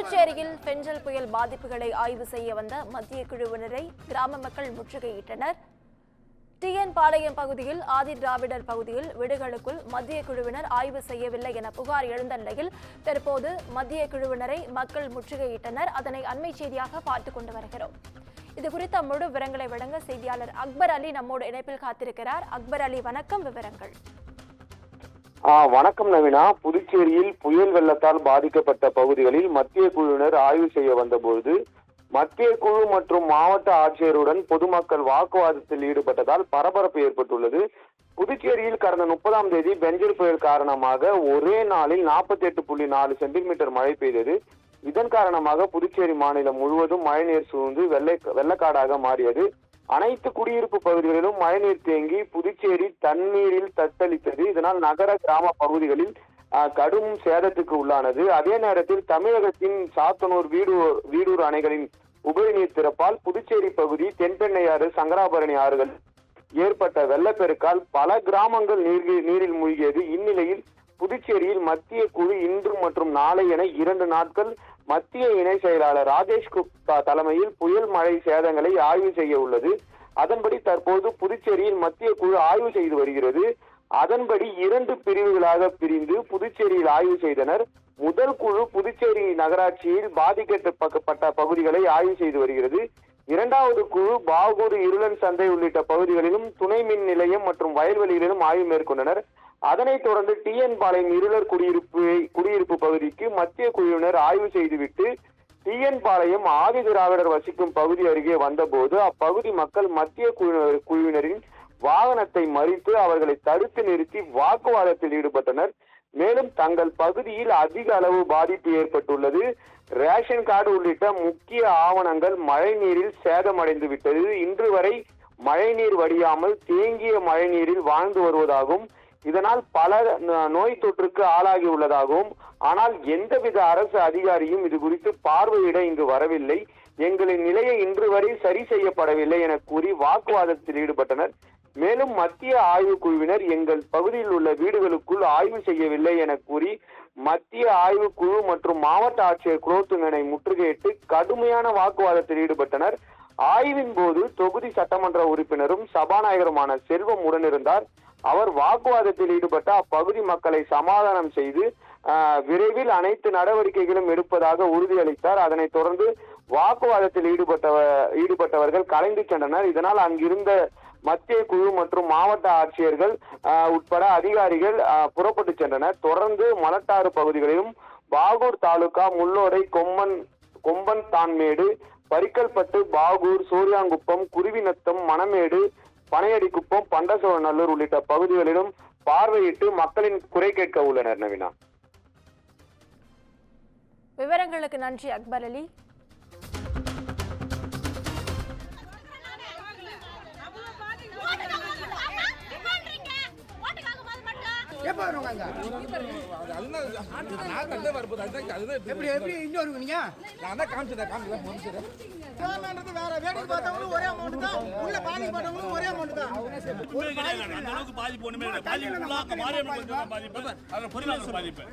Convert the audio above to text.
புதுச்சேரியில் பெஞ்சல் புயல் பாதிப்புகளை ஆய்வு செய்ய வந்த மத்திய குழுவினரை கிராம மக்கள் முற்றுகையிட்டனர். டிஎன் பாளையம் பகுதியில் ஆதி திராவிடர் பகுதியில் வீடுகளுக்குள் மத்திய குழுவினர் ஆய்வு செய்யவில்லை என புகார் எழுந்த நிலையில் தற்போது மத்திய குழுவினரை மக்கள் முற்றுகையிட்டனர். அதனை அண்மை செய்தியாக பார்த்துக் கொண்டு வருகிறோம். இதுகுறித்த முழு விவரங்களை வழங்க செய்தியாளர் அக்பர் அலி நம்மோடு இணைப்பில் காத்திருக்கிறார். அக்பர் அலி, வணக்கம். விவரங்கள். வணக்கம் நவீனா. புதுச்சேரியில் புயல் வெள்ளத்தால் பாதிக்கப்பட்ட பகுதிகளில் மத்திய குழுவினர் ஆய்வு செய்ய வந்தபோது மத்திய குழு மற்றும் மாவட்ட ஆட்சியருடன் பொதுமக்கள் வாக்குவாதத்தில் ஈடுபட்டதால் பரபரப்பு ஏற்பட்டுள்ளது. புதுச்சேரியில் கடந்த 30ஆம் தேதி பெஞ்சல் புயல் காரணமாக ஒரே நாளில் 48.4 சென்டிமீட்டர் மழை பெய்தது. இதன் காரணமாக புதுச்சேரி மாநிலம் முழுவதும் மழைநீர் சூழ்ந்து வெள்ளக்காடாக மாறியது. அனைத்து குடியிருப்பு பகுதிகளிலும் மழைநீர் தேங்கி புதுச்சேரி தண்ணீரில் தத்தளித்தது. இதனால் நகர கிராம பகுதிகளில் கடும் சேதத்துக்கு உள்ளானது. அதே நேரத்தில் தமிழகத்தின் சாத்தனூர் வீடூர் அணைகளின் உபரி நீர் திறப்பால் புதுச்சேரி பகுதி தென்பெண்ணையாறு சங்கராபரணி ஆறுகள் ஏற்பட்ட வெள்ளப்பெருக்கால் பல கிராமங்கள் நீரில் மூழ்கியது. இந்நிலையில் புதுச்சேரியில் மத்திய குழு இன்று மற்றும் நாளை என 2 நாட்கள் மத்திய இணை செயலாளர் ராஜேஷ் குப்தா தலைமையில் புயல் மழை சேதங்களை ஆய்வு செய்ய உள்ளது. அதன்படி தற்போது புதுச்சேரியில் மத்திய குழு ஆய்வு செய்து வருகிறது. அதன்படி 2 பிரிவுகளாக பிரிந்து புதுச்சேரியில் ஆய்வு செய்தனர். முதல் குழு புதுச்சேரி நகராட்சியில் பாதிக்கப்பட்ட பகுதிகளை ஆய்வு செய்து வருகிறது. 2வது குழு பாகூர், இருளன் சந்தை உள்ளிட்ட பகுதிகளிலும் துணை மின் நிலையம் மற்றும் வயல்வெளிகளிலும் ஆய்வு மேற்கொண்டனர். அதனைத் தொடர்ந்து டிஎன் பாளையம் இருளர் குடியிருப்பு பகுதிக்கு மத்திய குழுவினர் ஆய்வு செய்துவிட்டு டிஎன் பாளையம் ஆதி திராவிடர் வசிக்கும் பகுதி அருகே வந்தபோது அப்பகுதி மக்கள் மத்திய குழுவினரின் வாகனத்தை மறித்து அவர்களை தடுத்து நிறுத்தி வாக்குவாதத்தில் ஈடுபட்டனர். மேலும் தங்கள் பகுதியில் அதிக அளவு பாதிப்பு ஏற்பட்டுள்ளது, ரேஷன் கார்டு உள்ளிட்ட முக்கிய ஆவணங்கள் மழை நீரில் சேதமடைந்து விட்டது, இன்று வரை மழைநீர் வடியாமல் தேங்கிய மழைநீரில் வாழ்ந்து வருவதாகவும் இதனால் பல நோய் தொற்றுக்கு ஆளாகி உள்ளதாகவும், ஆனால் எந்தவித அரசு அதிகாரியும் இது குறித்து பார்வையிட இங்கு வரவில்லை, எங்களின் நிலையை இன்று வரை சரி செய்யப்படவில்லை என கூறி வாக்குவாதத்தில் ஈடுபட்டனர். மேலும் மத்திய ஆய்வு குழுவினர் எங்கள் பகுதியில் உள்ள வீடுகளுக்குள் ஆய்வு செய்யவில்லை என கூறி மத்திய ஆய்வு குழு மற்றும் மாவட்ட ஆட்சியர் குலோத்துங்கனை முற்றுகையிட்டு கடுமையான வாக்குவாதத்தில் ஈடுபட்டனர். ஆய்வின் போது தொகுதி சட்டமன்ற உறுப்பினரும் சபாநாயகருமான செல்வம் உடனிருந்தார். அவர் வாக்குவாதத்தில் ஈடுபட்ட அப்பகுதி மக்களை சமாதானம் செய்து விரைவில் அனைத்து நடவடிக்கைகளும் எடுப்பதாக உறுதியளித்தார். அதனைத் தொடர்ந்து வாக்குவாதத்தில் ஈடுபட்டவர்கள் கலைந்து சென்றனர். இதனால் அங்கிருந்த மத்திய குழு மற்றும் மாவட்ட ஆட்சியர்கள் உட்பட அதிகாரிகள் புறப்பட்டு சென்றனர். தொடர்ந்து மலட்டாறு பகுதிகளிலும் பாகூர் தாலுகா முள்ளோடை, கொம்பன் தான்மேடு, பரிக்கல்பட்டு, பாகூர், சூரியாங்குப்பம், குருவிநத்தம், மணமேடு, பனையடிக்குப்பம், பண்டசோழநல்லூர் உள்ளிட்ட பகுதிகளிலும் பார்வையிட்டு மக்களின் குறை கேட்க உள்ளனர். நவீனா, விவரங்களுக்கு நன்றி அக்பர் அலி. பாதிப்பு